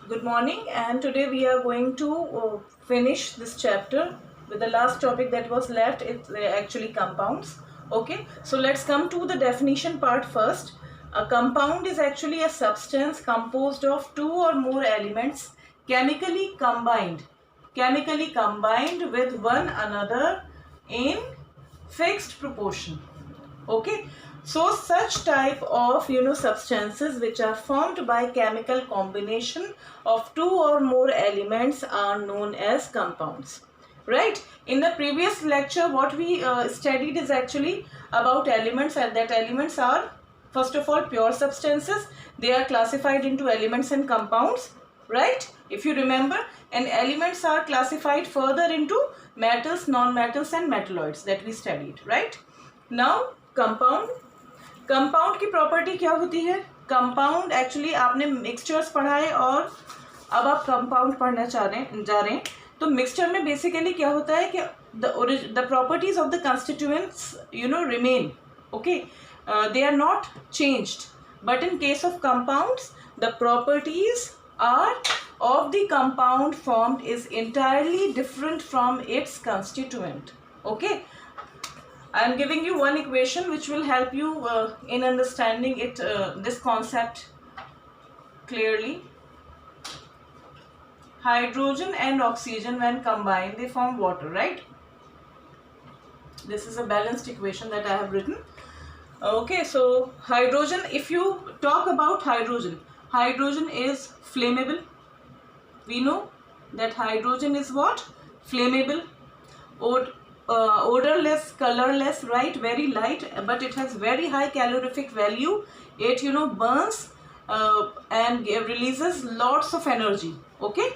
Good morning, and today we are going to finish this chapter with the last topic that was left. It's actually compounds. Okay, so let's come to the definition part first. A compound is actually a substance composed of two or more elements chemically combined with one another in fixed proportion. Okay, so such type of substances which are formed by chemical combination of two or more elements are known as compounds, right? In the previous lecture what we studied is actually about elements, and that elements are first of all pure substances. They are classified into elements and compounds, right? If you remember, and elements are classified further into metals, non-metals and metalloids that we studied, right? Now compound की property क्या होती है? Compound actually आपने mixtures पढ़ा है और अब आप कंपाउंड पढ़ना जा रहे हैं. तो मिक्सचर में बेसिकली क्या होता है कि the properties of the constituents remain. Okay, they are not changed, but in case of compounds the properties are of the compound formed is entirely different from its constituent. Okay, I am giving you one equation which will help you in understanding it, this concept clearly. Hydrogen and oxygen when combined they form water, right? This is a balanced equation that I have written. Okay, so hydrogen, if you talk about hydrogen is flammable. We know that hydrogen is what? Flammable, odorless, colorless, right? Very light, but it has very high calorific value. It burns and releases lots of energy. Okay,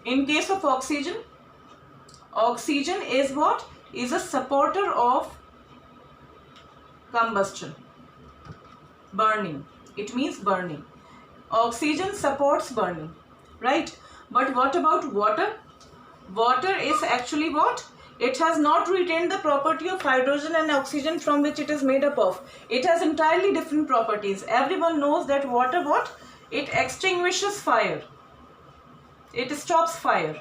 in case of oxygen is what? Is a supporter of combustion, burning. It means burning. Oxygen supports burning, right? But what about water? Water is actually what? It has not retained the property of hydrogen and oxygen from which it is made up of. It has entirely different properties. Everyone knows that water, what? It extinguishes fire. It stops fire.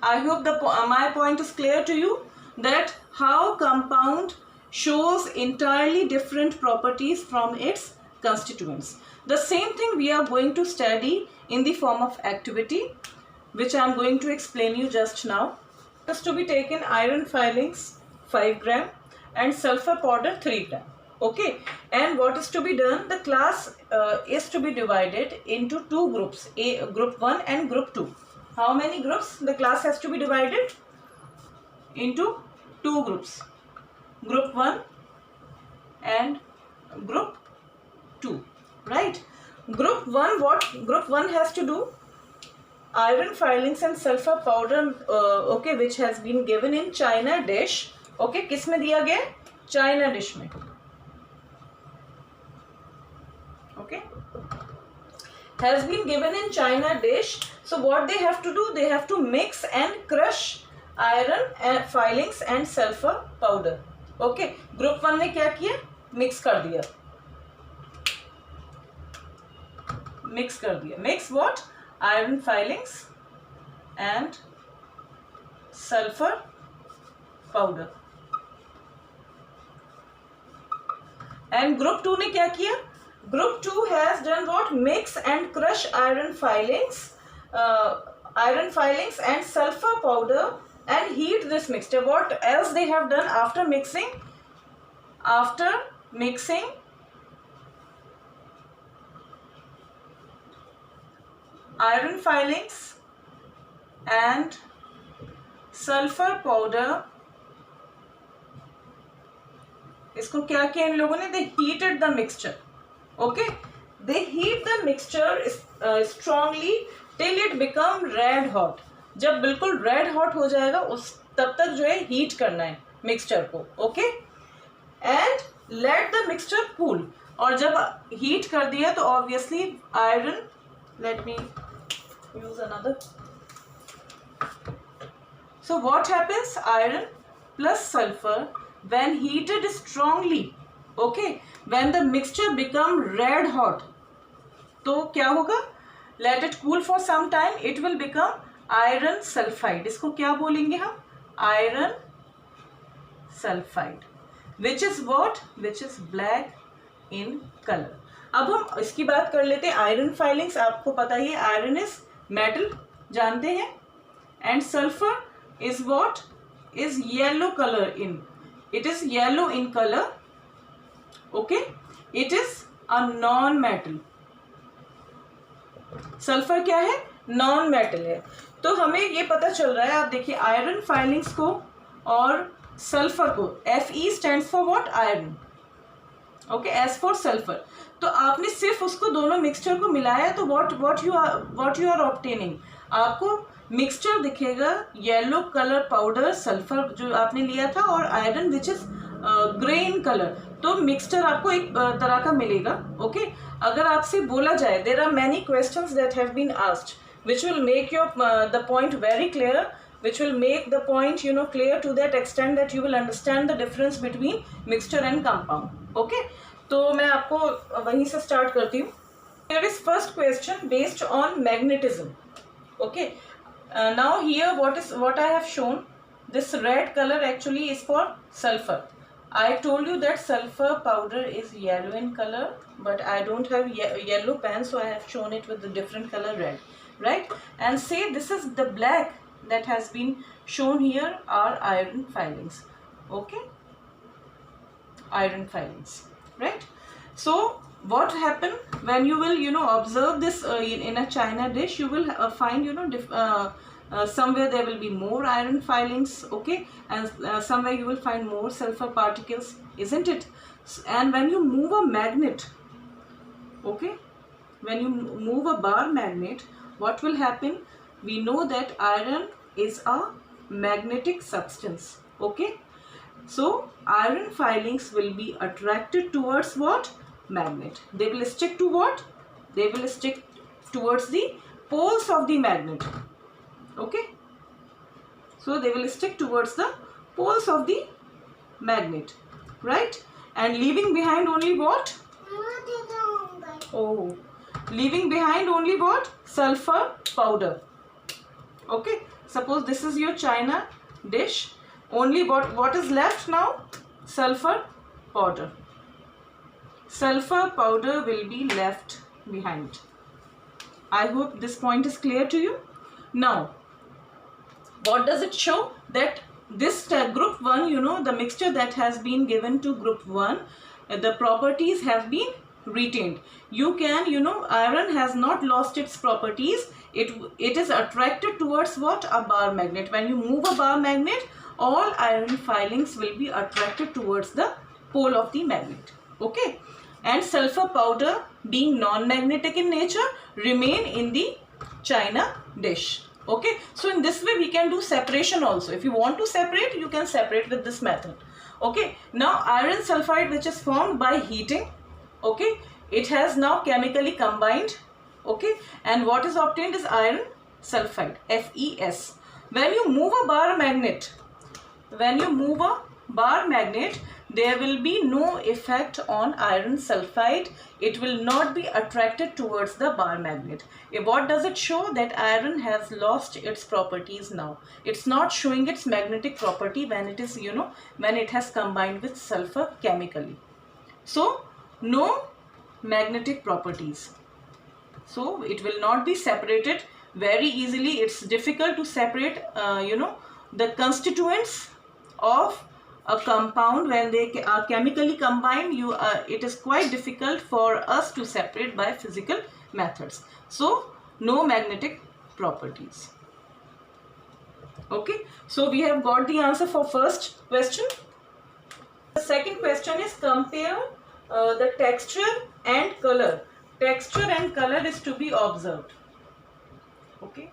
I hope my point is clear to you, that how compound shows entirely different properties from its constituents. The same thing we are going to study in the form of activity, which I am going to explain you just now. Is to be taken iron filings 5 gram and sulfur powder 3 gram. Okay, and what is to be done? The class is to be divided into two groups, group 1 and group 2. How many groups? The class has to be divided into two groups, group 1 and group 2, right? Group 1, what group 1 has to do? Iron filings and sulfur powder, okay, which has been given in china dish. Okay, किस में दिया गया? China dish में. Okay, has been given in china dish. So what they have to do? They have to mix and crush iron and filings and sulfur powder. Okay, group 1 ने क्या किया? Mix कर दिया. Mix what? Iron filings and sulfur powder. And group 2 ने क्या किया? Group 2 has done what? Mix and crush iron filings and sulfur powder and heat this mixture. What else they have done after mixing? After mixing iron filings and sulfur powder, इसको क्या किया इन लोगों ने? They heated the mixture. Okay, they heat the mixture strongly till it become red hot. जब बिल्कुल red hot हो जाएगा उस तब तक जो है हीट करना है मिक्सचर को. Okay, and let the mixture cool. और जब हीट कर दिया तो obviously iron, let me use another. So what happens? Iron plus sulfur when heated strongly, okay, when the mixture become red hot, तो क्या होगा, let it cool for some time, it will become iron sulfide. इसको क्या बोलेंगे हम, iron sulfide, which is what, which is black in color. अब हम इसकी बात कर लेते हैं आयरन फाइलिंग्स. आपको पता ही है आयरन इज मेटल, जानते हैं, and sulphur is what, is yellow colour in, it is yellow in colour. Okay, it is a non metal. Sulphur क्या है, नॉन मेटल है. तो हमें ये पता चल रहा है, आप देखिए आयरन फाइलिंग्स को और सल्फर को, Fe stands for what, iron. Okay, S for sulphur. तो आपने सिर्फ उसको दोनों मिक्सचर को मिलाया तो व्हाट यू आर ऑब्टेनिंग, आपको मिक्सचर दिखेगा येलो कलर पाउडर, सल्फर जो आपने लिया था, और iron which is grey in colour. तो मिक्सचर आपको एक तरह का मिलेगा. ओके, अगर आपसे बोला जाए, there are many questions that have been asked which will make your the point very clear, which will make the point clear to that extent that you will understand the difference between mixture and compound. Okay, तो मैं आपको वहीं से start करती हूँ. Here is first question based on magnetism. Okay, now here what I have shown, this red color actually is for sulfur. I told you that sulfur powder is yellow in color, but I don't have yellow pen, so I have shown it with the different color red, right? And say this is the black that has been shown here are iron filings. Okay, iron filings, right? So what happen when you will observe this in a china dish, you will find somewhere there will be more iron filings. Okay, and somewhere you will find more sulfur particles, isn't it? And when you move a magnet, okay, when you move a bar magnet, what will happen, we know that iron is a magnetic substance. Okay, so iron filings will be attracted towards what, magnet. They will stick to what, they will stick towards the poles of the magnet. Okay, so they will stick towards the poles of the magnet, right? And leaving behind only what, oh, leaving behind only what, sulfur powder. Okay, suppose this is your china dish, only what is left now, sulfur powder. Sulfur powder will be left behind. I hope this point is clear to you. Now what does it show, that this group 1, the mixture that has been given to group 1, the properties have been retained. You can, iron has not lost its properties. It is attracted towards what, a bar magnet. When you move a bar magnet, all iron filings will be attracted towards the pole of the magnet. Okay, and sulfur powder being non-magnetic in nature remain in the china dish. Okay, so in this way we can do separation also. If you want to separate, you can separate with this method. Okay, now iron sulfide, which is formed by heating, okay, it has now chemically combined. Okay, and what is obtained is iron sulfide, FeS. When you move a bar magnet, there will be no effect on iron sulfide. It will not be attracted towards the bar magnet. What does it show, that iron has lost its properties now. It's not showing its magnetic property when it is, when it has combined with sulfur chemically. So no magnetic properties. So it will not be separated very easily. It's difficult to separate, the constituents of a compound when they are chemically combined. It is quite difficult for us to separate by physical methods. So no magnetic properties. Okay, so we have got the answer for first question. The second question is compare the texture and color. Texture and color is to be observed. Okay,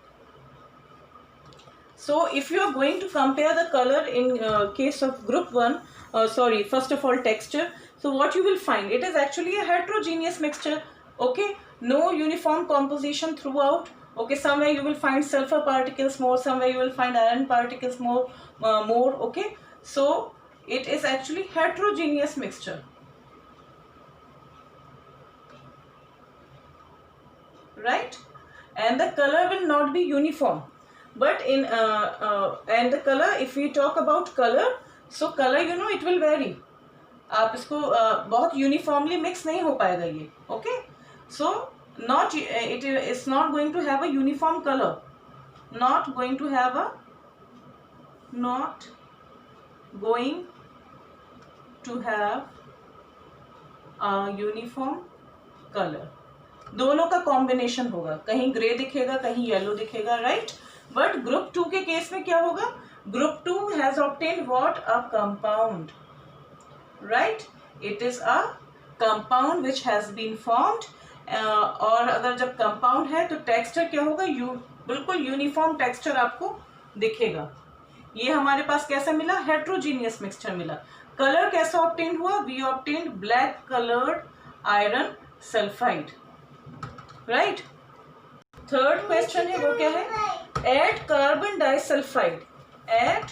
so if you are going to compare the color in case of group 1, first of all texture, so what you will find, it is actually a heterogeneous mixture. Okay, no uniform composition throughout. Okay, somewhere you will find sulfur particles more, somewhere you will find iron particles more. Okay, so it is actually heterogeneous mixture. right? And the color will not be uniform, but in and the color, if we talk about color, so color you know it will vary. आप इसको बहुत uniformly mix नहीं हो पाएगा ये, okay? So not it is not going to have a uniform colour, not going to have a uniform colour. दोनों का combination होगा, कहीं ग्रे दिखेगा कहीं येलो दिखेगा, राइट? बट ग्रुप 2 के केस में क्या होगा? Group 2 has obtained what? A compound, right? It is a compound which has been formed. और अगर जब कंपाउंड है तो टेक्सचर क्या होगा? बिल्कुल यूनिफॉर्म टेक्सचर आपको दिखेगा. ये हमारे पास कैसा मिला? हेट्रोजीनियस मिक्सचर मिला. कलर कैसा ऑब्टेन हुआ? We obtain black coloured iron sulphide, right? Third question है वो क्या है? Add carbon disulphide, add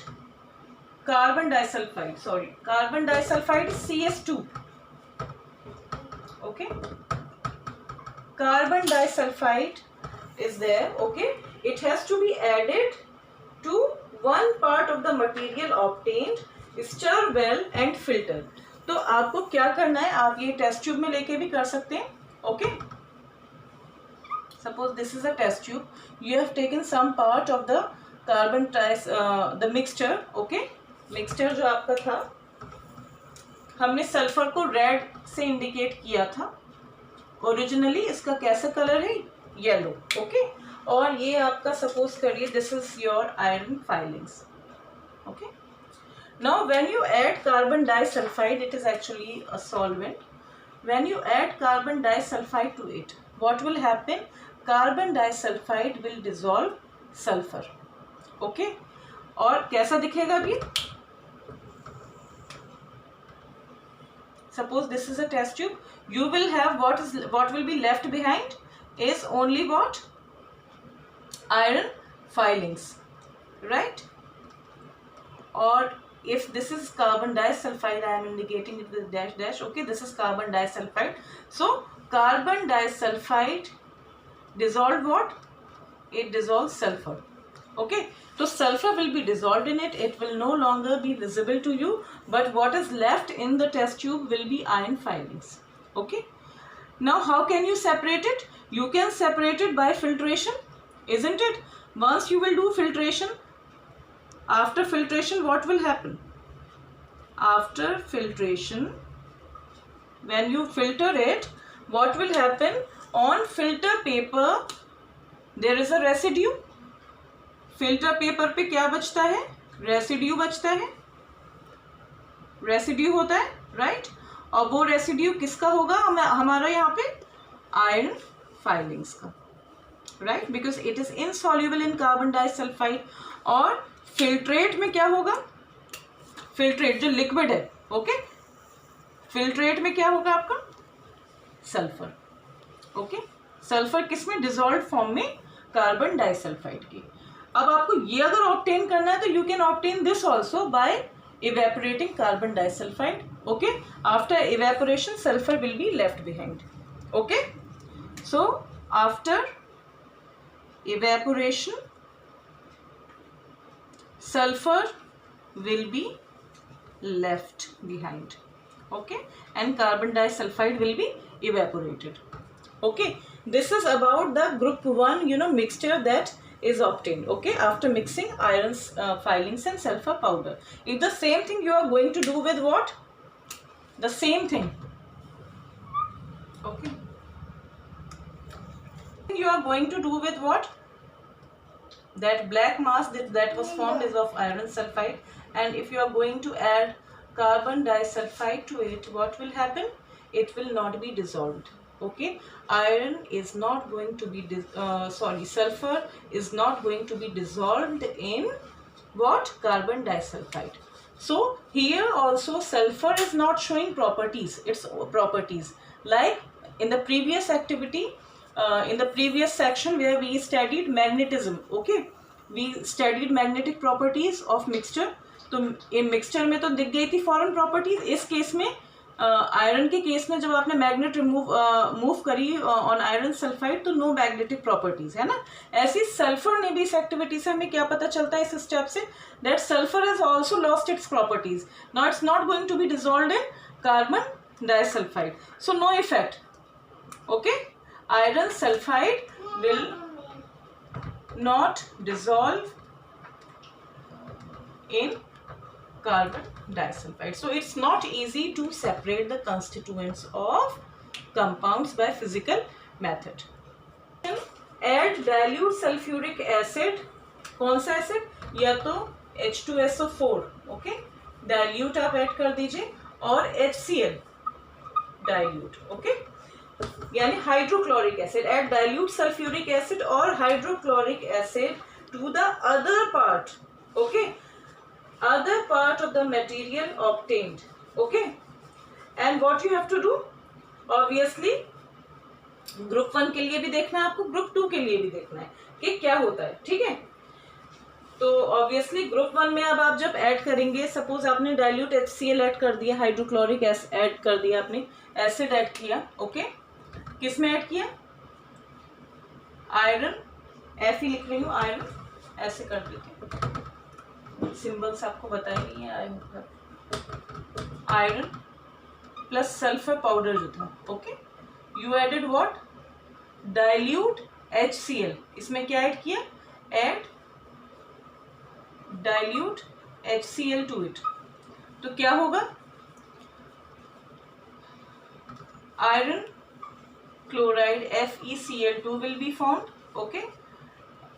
carbon disulphide, sorry carbon disulphide CS2, okay? Carbon disulfide is there, okay? It has to be added to one part of the material obtained, stir well and filter. तो आपको क्या करना है? आप ये test tube में लेके भी कर सकते हैं, okay? Suppose this is a test tube. You have taken some part of the carbon the mixture, okay? Mixture जो आपका था, हमने सल्फर को रेड से इंडिकेट किया था. ओरिजिनली इसका कैसा कलर है? Yellow, okay? और ये आपका सपोज करिए this is your iron filings, okay? Now when you add carbon disulphide, it is actually a solvent. When you add carbon disulphide to it, what will happen? Carbon disulphide will dissolve sulphur, okay? और कैसा दिखेगा भी? Suppose this is a test tube. You will have what will be left behind is only what? Iron filings, right? Or if this is carbon disulfide, I am indicating it with dash dash. Okay, this is carbon disulfide. So carbon disulfide dissolve what? It dissolves sulfur. Okay, so sulfur will be dissolved in it. It will no longer be visible to you, but what is left in the test tube will be iron filings, okay? Now how can you separate it? You can separate it by filtration, isn't it? Once you will do filtration, after filtration what will happen? After filtration, when you filter it, what will happen? On filter paper there is a residue. Filter paper पे क्या बचता है? Residue बचता है, residue होता है, right? और वो रेसिड्यू किसका होगा? हमारा यहाँ पे आयरन फाइलिंग्स का, right? Because it is insoluble in carbon disulphide. और फिल्ट्रेट में क्या होगा? फिल्ट्रेट जो लिक्विड है, ओके? फिल्ट्रेट में क्या होगा आपका? Sulphur, okay? सल्फर किस में? डिसॉल्व फॉर्म में कार्बन डाइसल्फाइड की. अब आपको ये अगर ऑब्टेन करना है तो you can obtain this also by evaporating carbon disulphide, okay? After evaporation sulphur will be left behind, okay? So after evaporation sulphur will be left behind, okay? And carbon disulfide will be evaporated, okay? This is about the group 1 mixture that is obtained, okay, after mixing iron filings and sulfur powder. If the same thing you are going to do with what? The same thing, okay? You are going to do with what? That black mass that was formed is of iron sulfide, and if you are going to add carbon disulfide to it, what will happen? It will not be dissolved, okay? Iron is not going to be sulfur is not going to be dissolved in what? Carbon disulfide. So here also sulfur is not showing properties, its properties, like in the previous activity, in the previous section where we studied magnetism, okay? We studied magnetic properties of mixture. तो ये mixture में तो दिख गई थी foreign properties. इस case में iron के केस में जब आपने मैग्नेट मूव करी ऑन आयरन सल्फाइड तो नो मैग्नेटिक प्रॉपर्टीज है ना। ऐसी सल्फर ने भी इस एक्टिविटी से हमें क्या पता चलता है इस स्टेप से, that sulphur has also lost its properties, now it's not going to be dissolved in carbon disulphide, so no effect. Okay, iron sulfide will not dissolve in carbon disulfide. So it's not easy to separate the constituents of compounds by physical method. Add dilute sulfuric acid. कौन सा acid? या तो H2SO4, okay, dilute आप add कर दीजिए, और HCl dilute, okay, यानी hydrochloric acid. Add dilute sulphuric acid और hydrochloric acid to the other part, okay, other part of the material obtained, okay, and what you have to do, obviously group 1 के लिए भी देखना है आपको, group 2 के लिए भी देखना है कि क्या होता है, ठीक है. तो ऑब्वियसली ग्रुप 1 में अब आप जब ऐड करेंगे, सपोज आपने डाइल्यूट HCl ऐड कर दिया, हाइड्रोक्लोरिक ऐड कर दिया, आपने एसिड ऐड किया, ओके, किस में ऐड किया? आयरन, Fe लिख रही हूँ, आयरन ऐसे कर देती हूँ, सिंबल्स आपको बताए नहीं है, आयरन प्लस सल्फर पाउडर जो था, okay, you added what? Dilute HCl. इसमें क्या ऐड किया? Add dilute HCl to it. तो क्या होगा? Iron chloride FeCl2 will be formed, okay,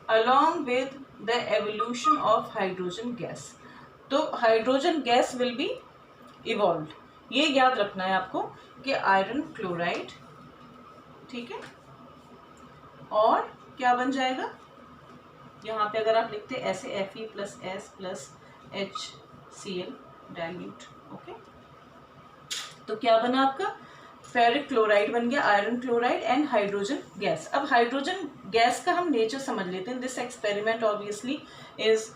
along with the evolution of hydrogen gas. तो hydrogen gas will be evolve. ये याद रखना है आपको कि आयरन क्लोराइड, ठीक है, और क्या बन जाएगा यहाँ पे अगर आप लिखते ऐसे Fe plus S plus HCl dilute, okay, तो क्या बना आपका? फेरिक क्लोराइड बन गया, iron chloride and hydrogen gas. अब हाइड्रोजन गैस का हम नेचर समझ लेते हैं. This experiment obviously is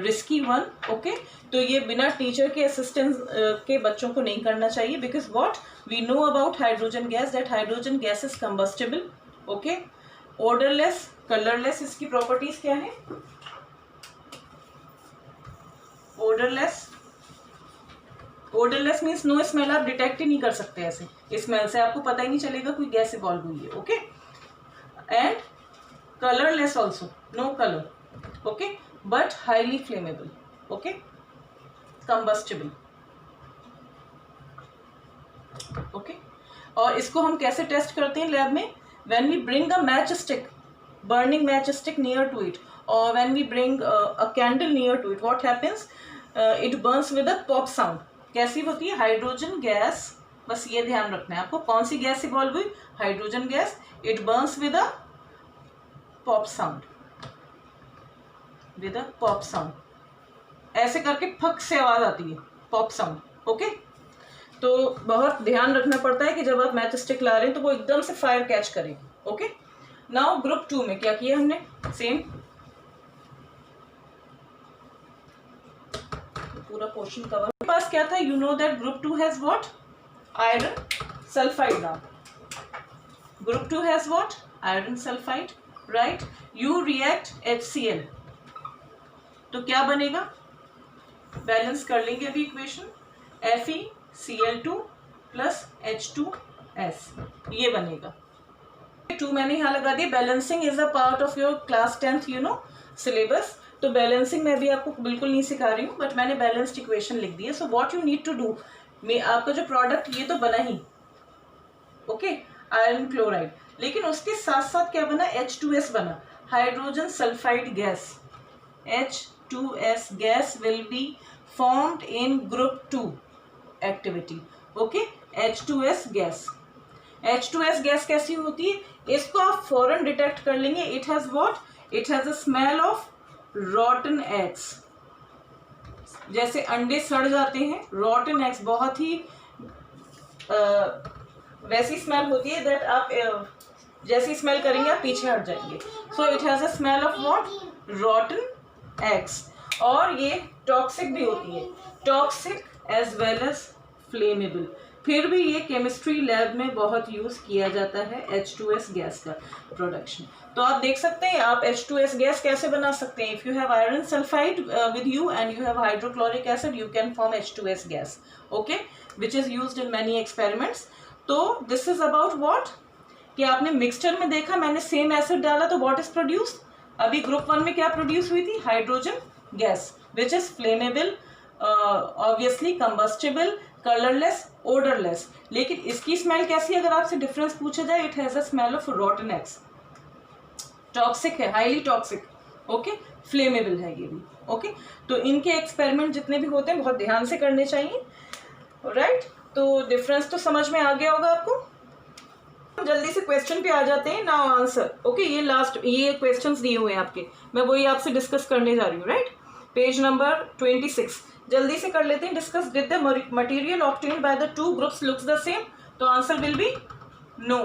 risky one, okay. तो ये बिना टीचर के असिस्टेंस के बच्चों को नहीं करना चाहिए, because what we know about hydrogen gas, that hydrogen gas is combustible, okay, odourless, colourless. इसकी प्रॉपर्टीज क्या है? Odourless, odourless means no smell, आप डिटेक्ट ही नहीं कर सकते ऐसे स्मेल से, आपको पता ही नहीं चलेगा कोई गैस इवॉल्व हुई है, okay. And colourless also, no colour, okay, but highly flammable, okay, combustible, okay. और इसको हम कैसे टेस्ट करते हैं लैब में? When we bring a match stick, burning match stick near to it, or when we bring a candle near to it, what happens? It burns with a pop sound. कैसी होती है? Hydrogen gas, बस ये ध्यान रखना है आपको, कौन सी गैस इवॉल्व हुई? Hydrogen gas. It Burns with a pop sound, with a pop sound, ऐसे करके फक से आवाज आती है, पॉप साउंड, ओके. तो बहुत ध्यान रखना पड़ता है कि जब आप मैच स्टिक ला रहे हैं तो वो एकदम से फायर कैच करें, ओके. नाउ ग्रुप 2 में क्या किया हमने? सेम पूरा पोर्शन कवर. पास क्या था? You know that group 2 has what? Iron sulphide. Now group 2 has what? Iron sulphide, right. You react HCl, तो क्या बनेगा? बैलेंस कर लेंगे अभी इक्वेशन. FeCl2 प्लस H2S, ये बनेगा. 2 मैंने यहाँ लगा दिया. Balancing is a part of your class 10th you know syllabus. तो बैलेंसिंग मैं भी आपको बिल्कुल नहीं सिखा रही हूँ, बट मैंने बैलेंस्ड इक्वेशन लिख दी है. So what you need to do, आपका जो प्रोडक्ट ये तो बना ही, ओके, आयरन क्लोराइड, लेकिन उसके साथ साथ क्या बना? H2S बना, hydrogen sulphide gas. H2S gas will be formed in group 2 activity, okay. H2S gas. H2S gas कैसी होती है? इसको आप फौरन डिटेक्ट कर लेंगे. It has what? It has a smell of रॉटन eggs. जैसे अंडे सड़ जाते हैं, रॉटन एग्स बहुत ही वैसी स्मेल होती है दैट आप जैसी स्मेल करेंगे आप पीछे हट जाएंगे. So it has a smell of what? Rotten eggs. और ये टॉक्सिक भी होती है, toxic as well as flammable. फिर भी ये केमिस्ट्री लैब में बहुत यूज़ किया जाता है H2S गैस का प्रोडक्शन। तो आप देख सकते हैं आप H2S गैस कैसे बना सकते हैं। If you have iron sulphide with you and you have hydrochloric acid, you can form H2S gas, okay, which is used in many experiments. तो दिस इज अबाउट व्हाट, कि आपने मिक्सचर में देखा मैंने सेम एसिड डाला तो what is produce, अभी group 1 में क्या प्रोड्यूस हुई थी, hydrogen gas which is flammable, obviously combustible, colourless, odourless. लेकिन इसकी स्मेल कैसी, अगर आपसे डिफरेंस पूछा जाए, it has a smell of रॉटन eggs, toxic है, हाईली टॉक्सिक, ओके, फ्लेमेबल है ये भी, ओके। तो इनके एक्सपेरिमेंट जितने भी होते हैं बहुत ध्यान से करने चाहिए, राइट। तो डिफरेंस तो समझ में आ गया होगा आपको। जल्दी से क्वेश्चन पे आ जाते हैं, नाउ आंसर, ओके। ये लास्ट ये क्वेश्चंस दिए हुए हैं आपके, मैं वही आपसे डिस्कस करने जा रही हूँ, राइट। पेज नंबर 26 जल्दी से कर लेते हैं discuss. Did the material obtained by the two groups looks the same, तो answer will be no.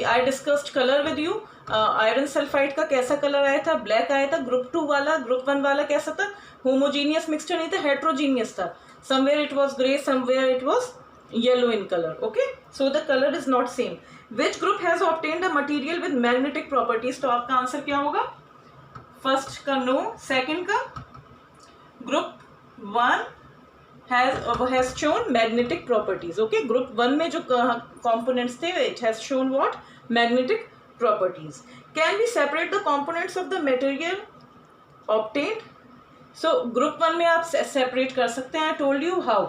I discussed colour with you, iron sulphide का कैसा कलर आया था, ब्लैक आया था। ग्रुप 2 वाला, ग्रुप 1 वाला कैसा था, होमोजीनियस मिक्सचर नहीं था, हेट्रोजीनियस था, somewhere it was grey, somewhere it was yellow in colour, okay. So the colour is not same. Which group has obtained the material with magnetic properties, तो आपका answer क्या होगा, फर्स्ट का no, second का group 1 has shown magnetic properties, okay। Group 1 में जो components थे, it has shown what, magnetic properties। can we separate the components of the material obtained, so group 1 में आप सेपरेट कर सकते हैं, I told you how,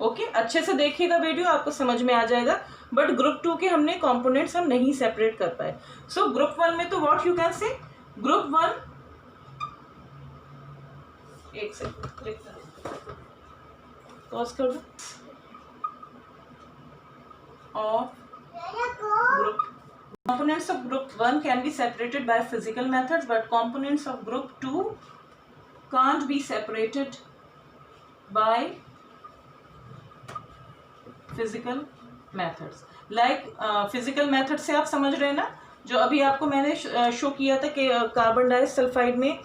okay। अच्छे से देखिएगा वीडियो, आपको समझ में आ जाएगा। बट ग्रुप 2 के हमने components हम नहीं सेपरेट कर पाए। so ग्रुप 1 में तो what you can say, group 1, एक सेकंड पॉज कर दो, of group components of group 1 can be separated by physical methods, but components of group 2 can't be separated by physical methods। like physical method से आप समझ रहे हैं ना, जो अभी आपको मैंने शो किया था कि कार्बन डाइसल्फाइड में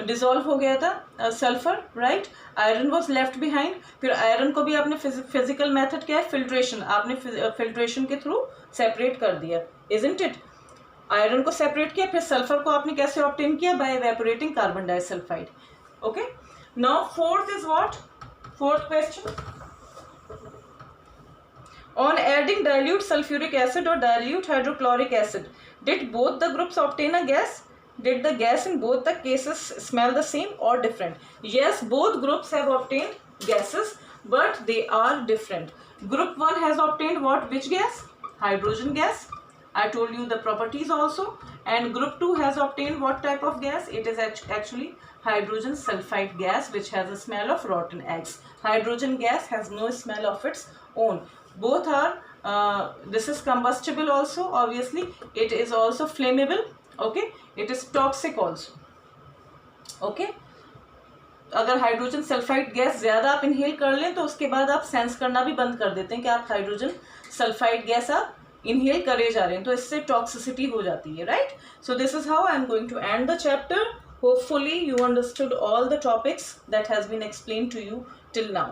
डिसॉल्व हो गया था sulphur, right, iron was left behind. फिर आयरन को भी आपने फिजिकल मेथड क्या है, फिल्ट्रेशन, आपने फिल्ट्रेशन के थ्रू सेपरेट कर दिया, इजंट इट। आयरन को सेपरेट किया, फिर सल्फर को आपने कैसे ऑब्टेन किया, by evaporating carbon disulphide, okay. Now fourth is what, fourth question, on adding dilute sulfuric acid or dilute hydrochloric acid, did both the groups obtain a gas? Did the gas in both the cases smell the same or different? Yes, both groups have obtained gases, but they are different. Group 1 has obtained what, which gas? Hydrogen gas. I told you the properties also. And group 2 has obtained what type of gas? It is actually hydrogen sulfide gas, which has a smell of rotten eggs. Hydrogen gas has no smell of its own. Both are this is combustible also, obviously it is also flammable, okay, it is toxic also, okay। अगर hydrogen sulphide gas ज़्यादा आप inhale कर लें तो उसके बाद आप sense करना भी बंद कर देते हैं कि आप हाइड्रोजन सल्फाइड गैस आप इनहेल करे जा रहे हैं, तो इससे टॉक्सिसिटी हो जाती है, right. So this is how I am going to end the chapter. Hopefully you understood all the topics that has been explained to you till now.